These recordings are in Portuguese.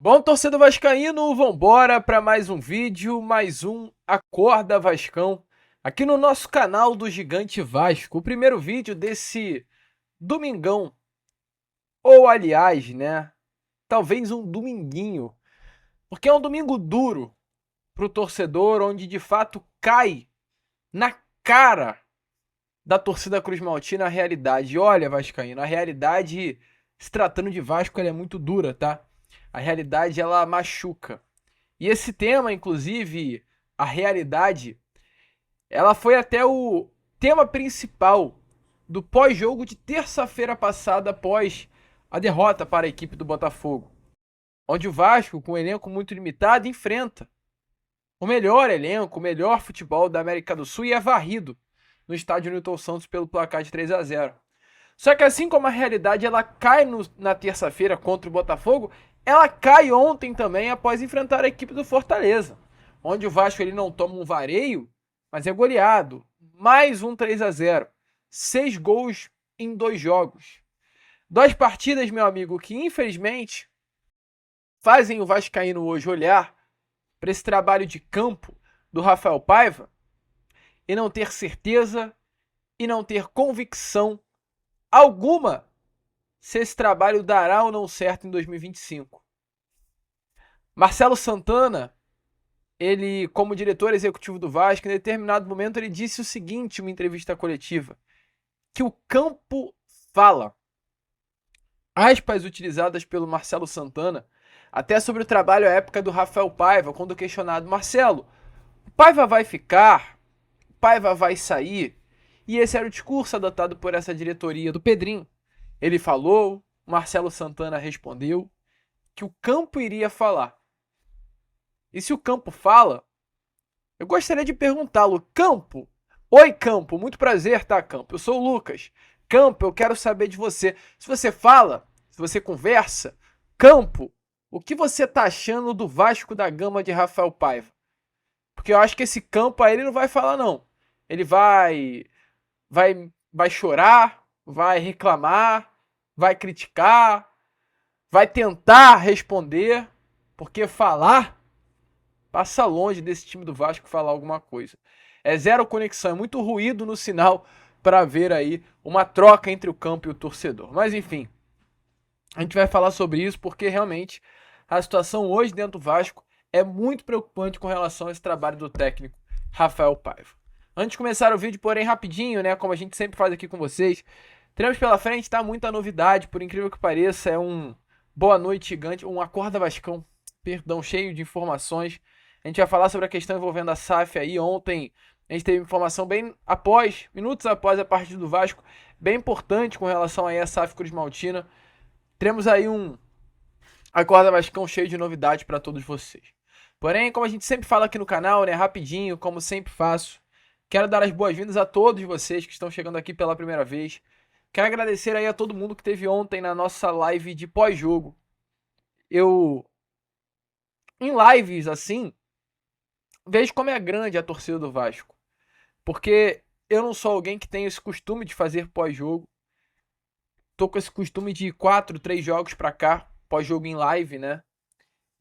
Bom, torcedor vascaíno, vambora para mais um vídeo, mais um Acorda Vascão, aqui no nosso canal do Gigante Vasco. O primeiro vídeo desse domingão, ou aliás, né, talvez um dominguinho, porque é um domingo duro pro torcedor, onde de fato cai na cara da torcida Cruz Maltina a realidade. Olha, vascaíno, a realidade, se tratando de Vasco, ela é muito dura, tá? A realidade, ela machuca. E esse tema, inclusive, a realidade, ela foi até o tema principal do pós-jogo de terça-feira passada, após a derrota para a equipe do Botafogo, onde o Vasco, com um elenco muito limitado, enfrenta o melhor elenco, o melhor futebol da América do Sul e é varrido no estádio Newton Santos pelo placar de 3-0. Só que assim como a realidade ela cai na terça-feira contra o Botafogo, ela cai ontem também após enfrentar a equipe do Fortaleza, onde o Vasco ele não toma um vareio, mas é goleado. Mais um 3-0. 6 gols em 2 jogos. 2 partidas, meu amigo, que infelizmente fazem o vascaíno hoje olhar para esse trabalho de campo do Rafael Paiva e não ter certeza e não ter convicção alguma se esse trabalho dará ou não certo em 2025. Marcelo Santana, ele, como diretor executivo do Vasco, em determinado momento ele disse o seguinte em uma entrevista coletiva, que o campo fala. Aspas utilizadas pelo Marcelo Santana, até sobre o trabalho à época do Rafael Paiva, quando questionado, Marcelo, o Paiva vai ficar? O Paiva vai sair? E esse era o discurso adotado por essa diretoria do Pedrinho. Ele falou, Marcelo Santana respondeu, que o campo iria falar. E se o campo fala, eu gostaria de perguntá-lo, Campo? Oi, Campo, muito prazer, tá, Campo? Eu sou o Lucas. Campo, eu quero saber de você. Se você fala, se você conversa, Campo, o que você tá achando do Vasco da Gama de Rafael Paiva? Porque eu acho que esse Campo aí ele não vai falar, não. Ele vai chorar, vai reclamar, vai criticar, vai tentar responder, porque falar passa longe desse time do Vasco falar alguma coisa. É zero conexão, é muito ruído no sinal para ver aí uma troca entre o campo e o torcedor. Mas enfim, a gente vai falar sobre isso porque realmente a situação hoje dentro do Vasco é muito preocupante com relação a esse trabalho do técnico Rafael Paiva. Antes de começar o vídeo, porém rapidinho, né, como a gente sempre faz aqui com vocês, teremos pela frente, tá, muita novidade, por incrível que pareça, é um boa noite gigante, um acorda Vascão, perdão, cheio de informações. A gente vai falar sobre a questão envolvendo a SAF aí. Ontem a gente teve informação bem minutos após a partida do Vasco, bem importante com relação aí a SAF Cruz Maltina. Teremos aí um Acorda Vascão cheio de novidades para todos vocês. Porém, como a gente sempre fala aqui no canal, né, rapidinho, como sempre faço, quero dar as boas-vindas a todos vocês que estão chegando aqui pela primeira vez. Quero agradecer aí a todo mundo que teve ontem na nossa live de pós-jogo. Em lives assim, vejo como é grande a torcida do Vasco. Porque eu não sou alguém que tem esse costume de fazer pós-jogo. Tô com esse costume de 4, 3 jogos pra cá, pós-jogo em live, né?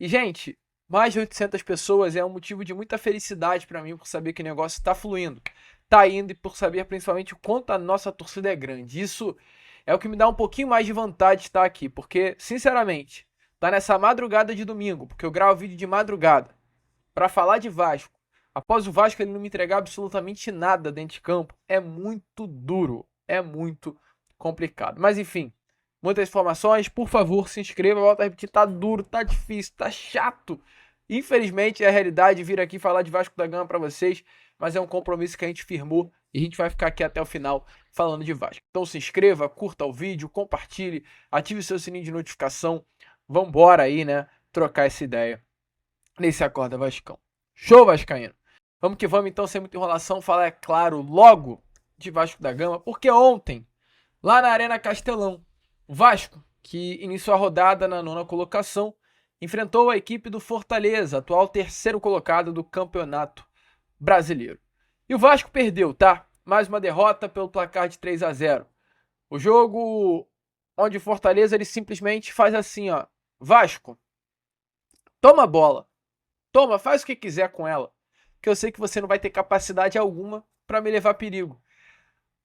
E, gente, mais de 800 pessoas é um motivo de muita felicidade pra mim por saber que o negócio tá fluindo, tá indo e por saber principalmente o quanto a nossa torcida é grande. Isso é o que me dá um pouquinho mais de vontade de estar aqui, porque, sinceramente, tá nessa madrugada de domingo, porque eu gravo vídeo de madrugada, pra falar de Vasco, após o Vasco ele não me entregar absolutamente nada dentro de campo, é muito duro, é muito complicado. Mas enfim, muitas informações, por favor, se inscreva, volta a repetir, tá duro, tá difícil, tá chato. Infelizmente é a realidade vir aqui falar de Vasco da Gama para vocês, mas é um compromisso que a gente firmou e a gente vai ficar aqui até o final falando de Vasco. Então se inscreva, curta o vídeo, compartilhe, ative o seu sininho de notificação. Vambora aí, né, trocar essa ideia nesse Acorda Vascão. Show, Vascaíno! Vamos que vamos, então, sem muita enrolação, falar, é claro, logo de Vasco da Gama, porque ontem, lá na Arena Castelão, o Vasco, que iniciou a rodada na 9ª colocação, enfrentou a equipe do Fortaleza, atual terceiro colocado do Campeonato Brasileiro. E o Vasco perdeu, tá? Mais uma derrota pelo placar de 3-0. O jogo onde o Fortaleza ele simplesmente faz assim, ó. Vasco, Toma a bola. Toma, faz o que quiser com ela. Que eu sei que você não vai ter capacidade alguma para me levar a perigo.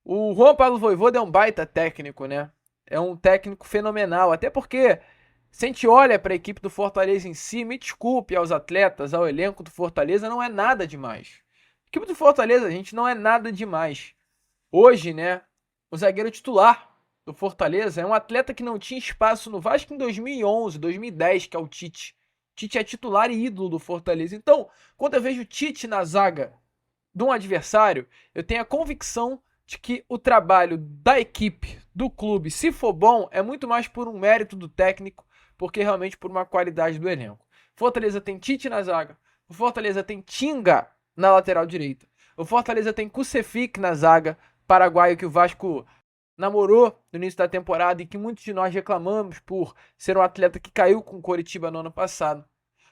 O Juan Pablo Vojvoda é um baita técnico, né? É um técnico fenomenal. Até porque, se a gente olha para a equipe do Fortaleza em si, me desculpe aos atletas, ao elenco do Fortaleza, não é nada demais. A equipe do Fortaleza, gente, não é nada demais. Hoje, né, o zagueiro titular do Fortaleza é um atleta que não tinha espaço no Vasco em 2011, 2010, que é o Tite. O Tite é titular e ídolo do Fortaleza. Então, quando eu vejo o Tite na zaga de um adversário, eu tenho a convicção de que o trabalho da equipe, do clube, se for bom, é muito mais por um mérito do técnico, porque realmente por uma qualidade do elenco. Fortaleza tem Tite na zaga, o Fortaleza tem Tinga na lateral direita, o Fortaleza tem Kusefic na zaga, paraguaio que o Vasco namorou no início da temporada e que muitos de nós reclamamos por ser um atleta que caiu com o Coritiba no ano passado.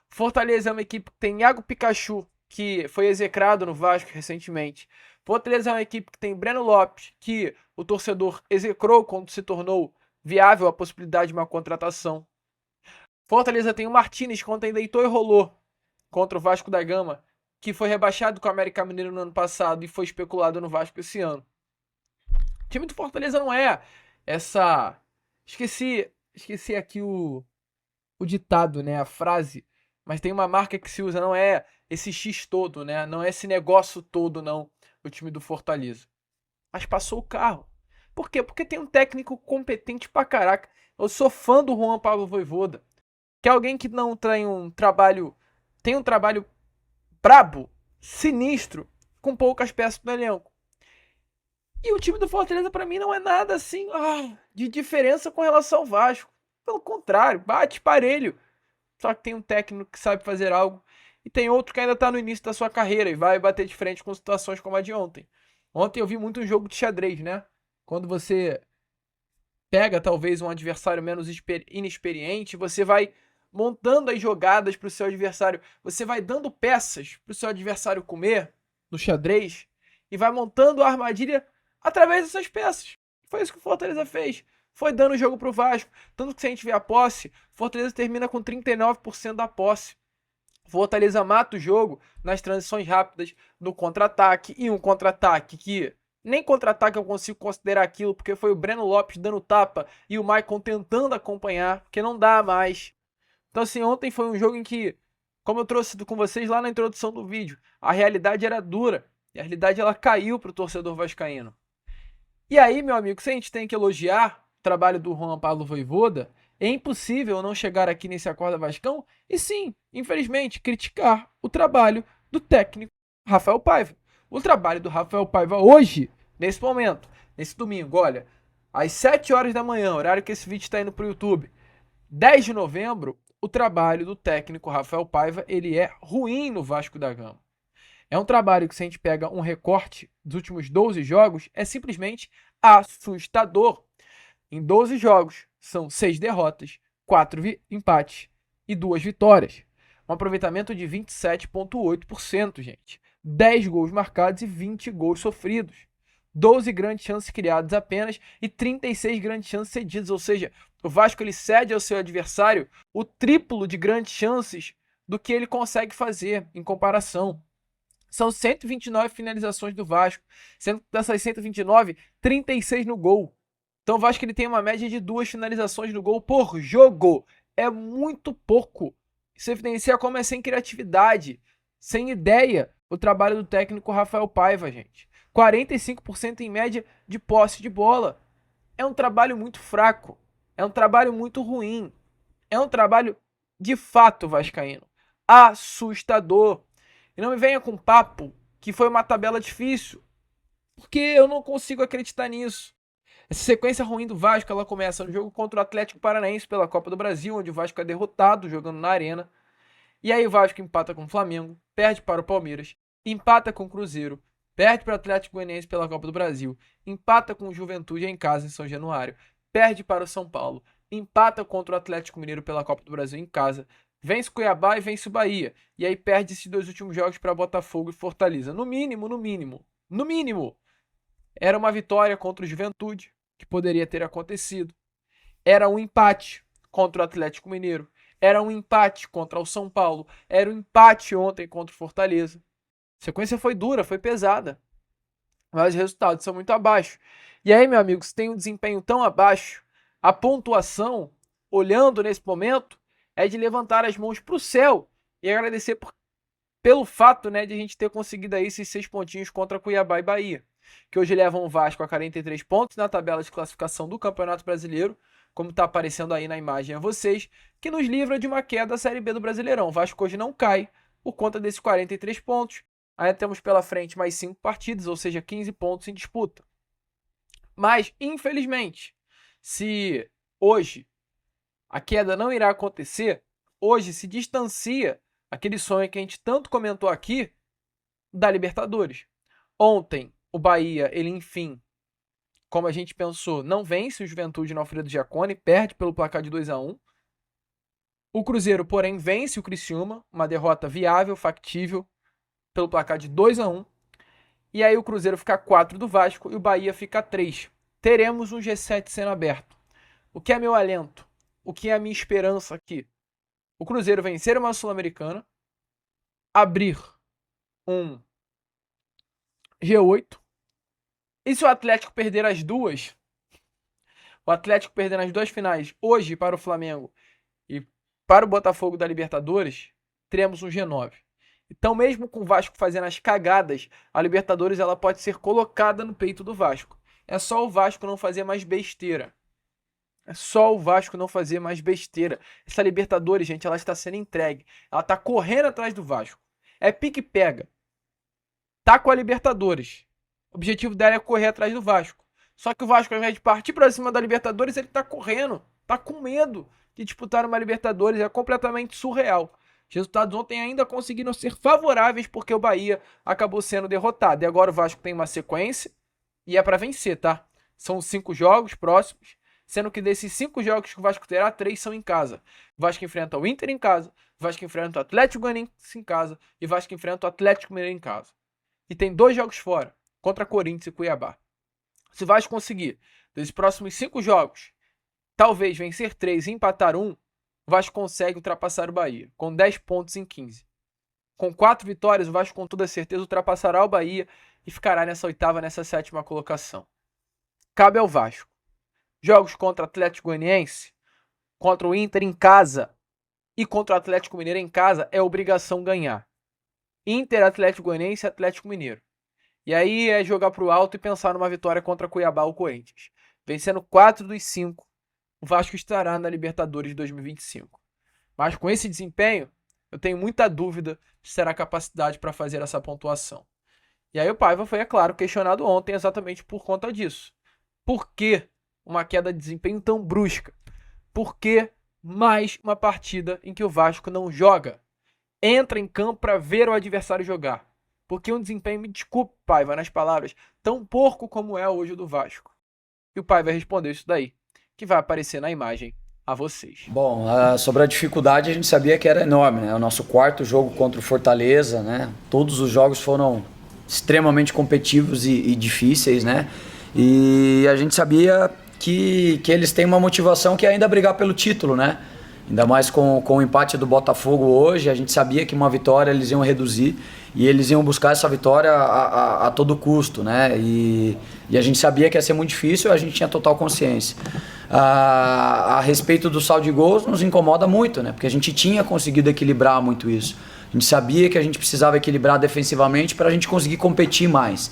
Fortaleza é uma equipe que tem Iago Pikachu, que foi execrado no Vasco recentemente. Fortaleza é uma equipe que tem Breno Lopes, que o torcedor execrou quando se tornou viável a possibilidade de uma contratação. Fortaleza tem o Martínez, que ontem deitou e rolou contra o Vasco da Gama, que foi rebaixado com o América Mineiro no ano passado e foi especulado no Vasco esse ano. O time do Fortaleza não é essa... Esqueci aqui o ditado, né? A frase. Mas tem uma marca que se usa, não é esse X todo, né? Não é esse negócio todo, não. O time do Fortaleza. Mas passou o carro. Por quê? Porque tem um técnico competente pra caraca. Eu sou fã do Juan Pablo Vojvoda. Que é alguém que não tem um trabalho. Tem um trabalho brabo, sinistro, com poucas peças no elenco. E o time do Fortaleza, pra mim, não é nada assim de diferença com relação ao Vasco. Pelo contrário, bate parelho. Só que tem um técnico que sabe fazer algo e tem outro que ainda está no início da sua carreira e vai bater de frente com situações como a de ontem. Ontem eu vi muito um jogo de xadrez, né? Quando você pega talvez um adversário menos inexperiente, você vai montando as jogadas para o seu adversário, você vai dando peças para o seu adversário comer no xadrez e vai montando a armadilha através dessas peças. Foi isso que o Fortaleza fez. Foi dando o jogo pro Vasco. Tanto que se a gente vê a posse, Fortaleza termina com 39% da posse. Fortaleza mata o jogo nas transições rápidas, no contra-ataque. E um contra-ataque que nem contra-ataque eu consigo considerar aquilo, porque foi o Breno Lopes dando tapa e o Maicon tentando acompanhar, porque não dá mais. Então, assim, ontem foi um jogo em que, como eu trouxe com vocês lá na introdução do vídeo, a realidade era dura. E a realidade ela caiu pro torcedor vascaíno. E aí, meu amigo, se a gente tem que elogiar o trabalho do Juan Pablo Vojvoda, é impossível não chegar aqui nesse Acorda Vascão e sim, infelizmente, criticar o trabalho do técnico Rafael Paiva. O trabalho do Rafael Paiva hoje, nesse momento, nesse domingo, olha, às 7 horas da manhã, horário que esse vídeo está indo para o YouTube, 10 de novembro, o trabalho do técnico Rafael Paiva, ele é ruim no Vasco da Gama. É um trabalho que, se a gente pega um recorte dos últimos 12 jogos, é simplesmente assustador. Em 12 jogos, são 6 derrotas, 4 empates e 2 vitórias. Um aproveitamento de 27,8%, gente. 10 gols marcados e 20 gols sofridos. 12 grandes chances criadas apenas e 36 grandes chances cedidas. Ou seja, o Vasco ele cede ao seu adversário o triplo de grandes chances do que ele consegue fazer em comparação. São 129 finalizações do Vasco, sendo que dessas 129, 36 no gol. Então o Vasco ele tem uma média de 2 finalizações no gol por jogo. É muito pouco. Isso evidencia como é sem criatividade, sem ideia, o trabalho do técnico Rafael Paiva, gente. 45% em média de posse de bola. É um trabalho muito fraco. É um trabalho muito ruim. É um trabalho de fato vascaíno. Assustador. E não me venha com papo que foi uma tabela difícil, porque eu não consigo acreditar nisso. Essa sequência ruim do Vasco, ela começa no jogo contra o Atlético Paranaense pela Copa do Brasil, onde o Vasco é derrotado jogando na Arena. E aí o Vasco empata com o Flamengo, perde para o Palmeiras, empata com o Cruzeiro, perde para o Atlético Goianiense pela Copa do Brasil, empata com o Juventude em casa em São Januário, perde para o São Paulo, empata contra o Atlético Mineiro pela Copa do Brasil em casa, vence o Cuiabá e vence o Bahia. E aí perde esses 2 últimos jogos para Botafogo e Fortaleza. No mínimo, era uma vitória contra o Juventude, que poderia ter acontecido. Era um empate contra o Atlético Mineiro, era um empate contra o São Paulo, era um empate ontem contra o Fortaleza. A sequência foi dura, foi pesada, mas os resultados são muito abaixo. E aí, meu amigo, se tem um desempenho tão abaixo, a pontuação, olhando nesse momento, é de levantar as mãos para o céu e agradecer pelo fato, né, de a gente ter conseguido aí esses 6 pontinhos contra Cuiabá e Bahia, que hoje levam o Vasco a 43 pontos na tabela de classificação do Campeonato Brasileiro, como está aparecendo aí na imagem a vocês, que nos livra de uma queda da Série B do Brasileirão. O Vasco hoje não cai por conta desses 43 pontos. Ainda temos pela frente mais 5 partidas, ou seja, 15 pontos em disputa. Mas, infelizmente, se hoje a queda não irá acontecer, hoje se distancia aquele sonho que a gente tanto comentou aqui da Libertadores. Ontem, o Bahia, ele enfim, como a gente pensou, não vence o Juventude na Alfredo Jaconi, perde pelo placar de 2-1. O Cruzeiro, porém, vence o Criciúma, uma derrota viável, factível, pelo placar de 2-1. E aí o Cruzeiro fica 4 do Vasco e o Bahia fica 3. Teremos um G7 sendo aberto. O que é meu alento? O que é a minha esperança aqui? O Cruzeiro vencer uma Sul-Americana, abrir um G8. E se o Atlético perder as duas, o Atlético perdendo as duas finais hoje para o Flamengo e para o Botafogo da Libertadores, teremos um G9. Então, mesmo com o Vasco fazendo as cagadas, a Libertadores ela pode ser colocada no peito do Vasco. É só o Vasco não fazer mais besteira. É só o Vasco não fazer mais besteira. Essa Libertadores, gente, ela está sendo entregue. Ela está correndo atrás do Vasco. É pique-pega. Tá com a Libertadores. O objetivo dela é correr atrás do Vasco. Só que o Vasco, ao invés de partir para cima da Libertadores, ele tá correndo. Tá com medo de disputar uma Libertadores. É completamente surreal. Os resultados ontem ainda conseguiram ser favoráveis porque o Bahia acabou sendo derrotado. E agora o Vasco tem uma sequência e é para vencer, tá? São 5 jogos próximos, sendo que desses 5 jogos que o Vasco terá, 3 são em casa. O Vasco enfrenta o Inter em casa, o Vasco enfrenta o Atlético Goianiense em casa e o Vasco enfrenta o Atlético Mineiro em casa. E tem 2 jogos fora, contra Corinthians e Cuiabá. Se o Vasco conseguir, desses próximos 5 jogos, talvez vencer 3 e empatar 1, o Vasco consegue ultrapassar o Bahia, com 10 pontos em 15. Com 4 vitórias, o Vasco com toda certeza ultrapassará o Bahia e ficará nessa 8ª, nessa 7ª colocação. Cabe ao Vasco. Jogos contra o Atlético Goianiense, contra o Inter em casa e contra o Atlético Mineiro em casa é obrigação ganhar. Inter, Atlético Goianiense e Atlético Mineiro. E aí é jogar pro alto e pensar numa vitória contra Cuiabá ou Corinthians. Vencendo 4 dos 5, o Vasco estará na Libertadores de 2025. Mas com esse desempenho, eu tenho muita dúvida se terá capacidade para fazer essa pontuação. E aí o Paiva foi, é claro, questionado ontem exatamente por conta disso. Por que uma queda de desempenho tão brusca? Por que mais uma partida em que o Vasco não joga? Entra em campo para ver o adversário jogar. Porque um desempenho, me desculpe, Paiva, nas palavras, tão porco como é hoje o do Vasco. E o Paiva respondeu isso daí, que vai aparecer na imagem a vocês. Bom, sobre a dificuldade a gente sabia que era enorme, né? O nosso 4º jogo contra o Fortaleza, né? Todos os jogos foram extremamente competitivos e difíceis, né? E a gente sabia que eles têm uma motivação que é ainda brigar pelo título, né? Ainda mais com o empate do Botafogo hoje, a gente sabia que uma vitória eles iam reduzir e eles iam buscar essa vitória a todo custo, né? E a gente sabia que ia ser muito difícil, a gente tinha total consciência. A respeito do saldo de gols, nos incomoda muito, né? Porque a gente tinha conseguido equilibrar muito isso. A gente sabia que a gente precisava equilibrar defensivamente para a gente conseguir competir mais.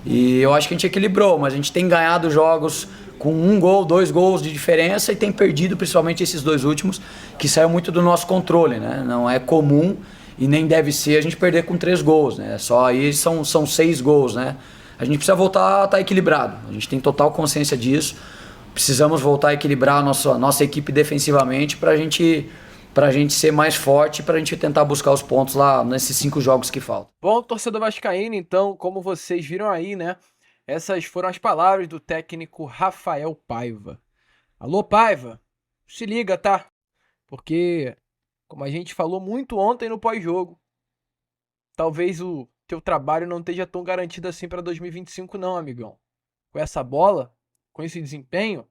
E eu acho que a gente equilibrou, mas a gente tem ganhado jogos com 1 gol, 2 gols de diferença e tem perdido principalmente esses 2 últimos, que saiu muito do nosso controle, né? Não é comum e nem deve ser a gente perder com 3 gols, né? Só aí são 6 gols, né? A gente precisa voltar a estar equilibrado, a gente tem total consciência disso. Precisamos voltar a equilibrar a nossa equipe defensivamente para a gente ser mais forte, para a gente tentar buscar os pontos lá nesses 5 jogos que faltam. Bom, torcedor vascaíno, então, como vocês viram aí, né? Essas foram as palavras do técnico Rafael Paiva. Alô, Paiva, se liga, tá? Porque, como a gente falou muito ontem no pós-jogo, talvez o teu trabalho não esteja tão garantido assim para 2025 não, amigão. Com essa bola, com esse desempenho,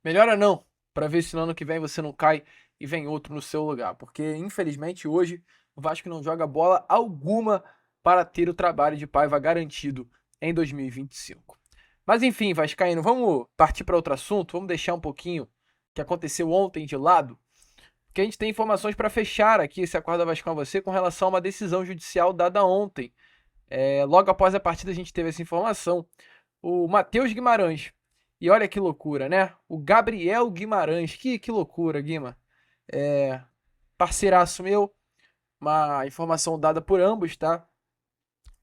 melhora não. para ver se no ano que vem você não cai e vem outro no seu lugar. Porque, infelizmente, hoje o Vasco não joga bola alguma para ter o trabalho de Paiva garantido em 2025. Mas enfim, vascaíno, vamos partir para outro assunto, vamos deixar um pouquinho o que aconteceu ontem de lado, porque a gente tem informações para fechar aqui esse Acorda Vascão a você com relação a uma decisão judicial dada ontem. Logo após a partida a gente teve essa informação. O Matheus Guimarães, e olha que loucura, né? O Gabriel Guimarães, que loucura, Guima. Parceiraço meu, uma informação dada por ambos, tá?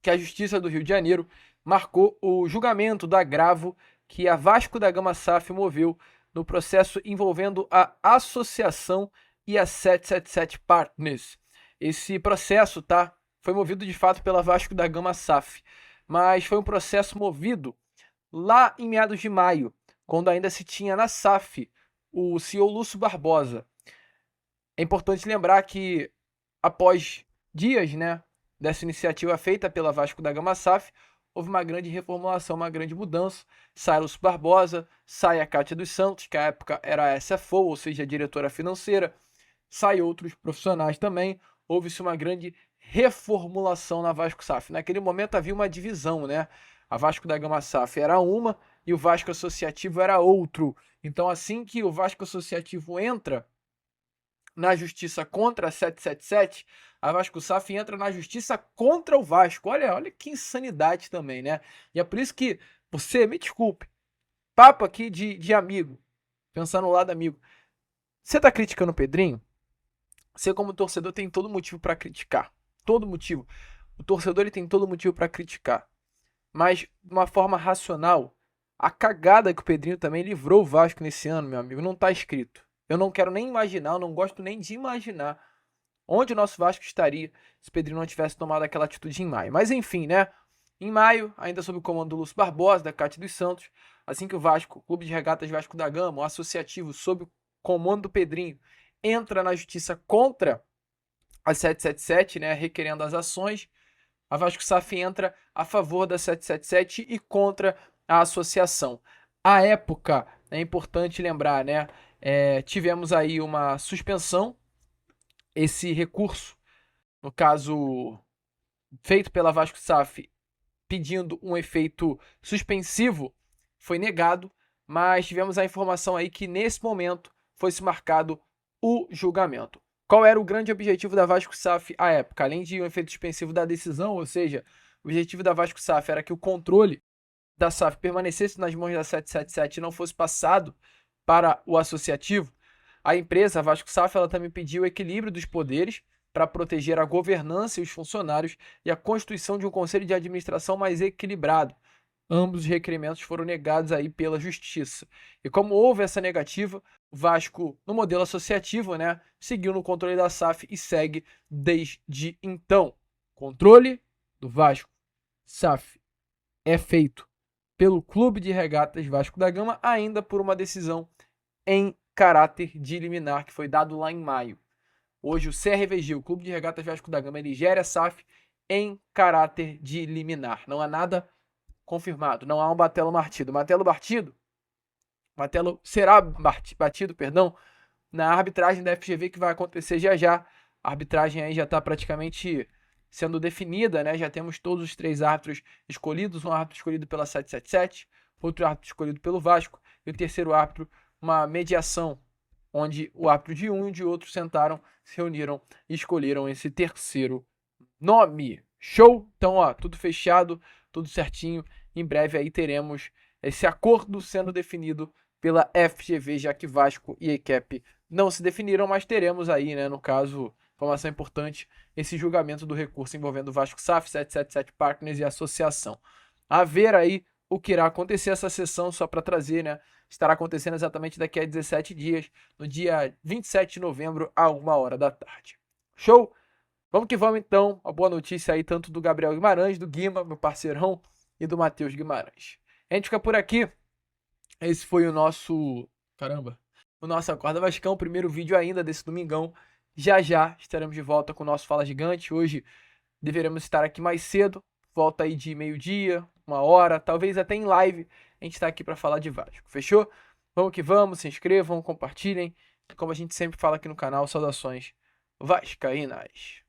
Que a Justiça do Rio de Janeiro marcou o julgamento do agravo que a Vasco da Gama SAF moveu no processo envolvendo a associação e a 777 Partners. Esse processo, tá, foi movido de fato pela Vasco da Gama SAF, mas foi um processo movido lá em meados de maio, quando ainda se tinha na SAF o CEO Lúcio Barbosa. É importante lembrar que após dias, né, dessa iniciativa feita pela Vasco da Gama SAF, houve uma grande reformulação, uma grande mudança. Sai Lúcio Barbosa, sai a Cátia dos Santos, que à época era a SFO, ou seja, a diretora financeira, sai outros profissionais também. Houve-se uma grande reformulação na Vasco SAF. Naquele momento havia uma divisão, né? A Vasco da Gama SAF era uma e o Vasco Associativo era outro. Então, assim que o Vasco Associativo entra na justiça contra a 777, a Vasco SAF entra na justiça contra o Vasco. Olha que insanidade também, né? E é por isso que você, me desculpe, papo aqui de amigo, pensando no lado amigo. Você tá criticando o Pedrinho? Você, como torcedor, tem todo motivo para criticar. Todo motivo. O torcedor ele tem todo motivo para criticar. Mas, de uma forma racional, a cagada que o Pedrinho também livrou o Vasco nesse ano, meu amigo, não tá escrito. Eu não quero nem imaginar, eu não gosto nem de imaginar onde o nosso Vasco estaria se o Pedrinho não tivesse tomado aquela atitude em maio. Mas enfim, né? Em maio, ainda sob o comando do Lúcio Barbosa, da Cátia dos Santos, assim que o Vasco, o Clube de Regatas Vasco da Gama, o associativo sob o comando do Pedrinho, entra na justiça contra a 777, né, requerendo as ações, a Vasco SAF entra a favor da 777 e contra a associação. À época, é importante lembrar, né, tivemos aí uma suspensão. Esse recurso, no caso, feito pela Vasco SAF, pedindo um efeito suspensivo, foi negado, mas tivemos a informação aí que nesse momento foi-se marcado o julgamento. Qual era o grande objetivo da Vasco SAF à época? Além de um efeito suspensivo da decisão, ou seja, o objetivo da Vasco SAF era que o controle da SAF permanecesse nas mãos da 777 e não fosse passado para o associativo. A empresa, a Vasco SAF, ela também pediu o equilíbrio dos poderes para proteger a governança e os funcionários e a constituição de um conselho de administração mais equilibrado. Ambos os requerimentos foram negados aí pela justiça. E como houve essa negativa, o Vasco, no modelo associativo, né, seguiu no controle da SAF e segue desde então. Controle do Vasco SAF é feito pelo Clube de Regatas Vasco da Gama, ainda por uma decisão em caráter de liminar que foi dado lá em maio. Hoje o CRVG, o Clube de Regatas Vasco da Gama, ele gera a SAF em caráter de liminar. Não há nada confirmado, não há um martelo batido. Martelo será batido, na arbitragem da FGV que vai acontecer já já. A arbitragem aí já está praticamente sendo definida, né? Já temos todos os 3 árbitros escolhidos, um árbitro escolhido pela 777, outro árbitro escolhido pelo Vasco e o terceiro árbitro, uma mediação onde o árbitro de um e de outro sentaram, se reuniram e escolheram esse terceiro nome. Show? Então, ó, tudo fechado, tudo certinho. Em breve aí teremos esse acordo sendo definido pela FGV, já que Vasco e EQEP não se definiram, mas teremos aí, né, no caso, informação importante, esse julgamento do recurso envolvendo Vasco SAF, 777 Partners e associação. A ver aí o que irá acontecer essa sessão, só para trazer, né, estará acontecendo exatamente daqui a 17 dias, no dia 27 de novembro, a 1h da tarde. Show? Vamos que vamos então, uma boa notícia aí tanto do Gabriel Guimarães, do Guima, meu parceirão, e do Matheus Guimarães. A gente fica por aqui. Esse foi o nosso... o nosso Acorda Vascão, primeiro vídeo ainda desse domingão. Já já estaremos de volta com o nosso Fala Gigante. Hoje deveremos estar aqui mais cedo, volta aí de meio-dia, 1h, talvez até em live. A gente está aqui para falar de Vasco, fechou? Vamos que vamos, se inscrevam, compartilhem. Como a gente sempre fala aqui no canal, saudações vascaínas.